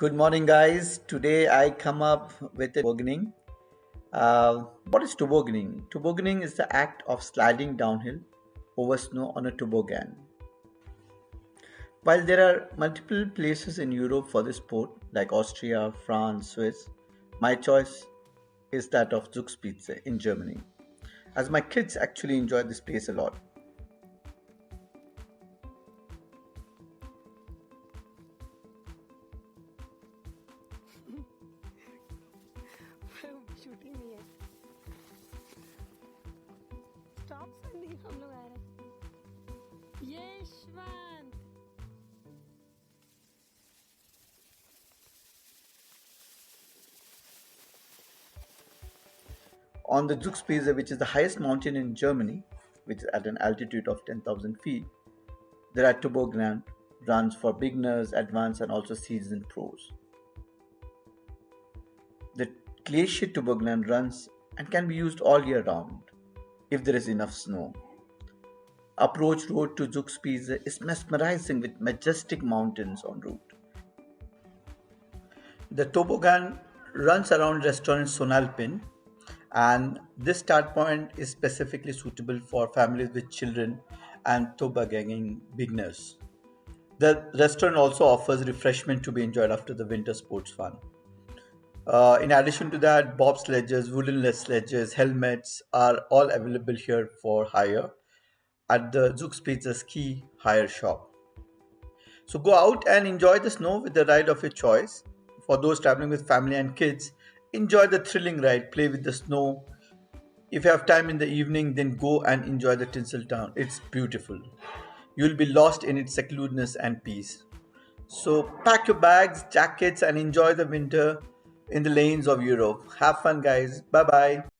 Good morning, guys. Today I come up with a tobogganing. What is tobogganing? Tobogganing is the act of sliding downhill over snow on a toboggan. While there are multiple places in Europe for this sport, like Austria, France, Swiz, my choice is that of Zugspitze in Germany, as my kids actually enjoy this place a lot. Shooting नहीं है stop sending हम लोग आ रहे हैं Yashwant On the Zugspitze, which is the highest mountain in Germany, which is at an altitude of 10,000 feet, there are toboggan runs for beginners, advanced, and also seasoned pros. The glacier toboggan runs and can be used all year round if there is enough snow. Approach road to Zugspitze is mesmerizing with majestic mountains en route. The toboggan runs around Restaurant Sonnalpin, and this start point is specifically suitable for families with children and tobogganing beginners. The restaurant also offers refreshment to be enjoyed after the winter sports fun. In addition to that, bob sledges, wooden sledges, helmets are all available here for hire at the Zugspitze ski hire shop. So go out and enjoy the snow with the ride of your choice. For those traveling with family and kids, enjoy the thrilling ride, play with the snow. If you have time in the evening, then go and enjoy the tinsel town. It's beautiful. You'll be lost in its secludedness and peace. So pack your bags, jackets, and enjoy the winter in the lanes of Europe. Have fun, guys. Bye bye.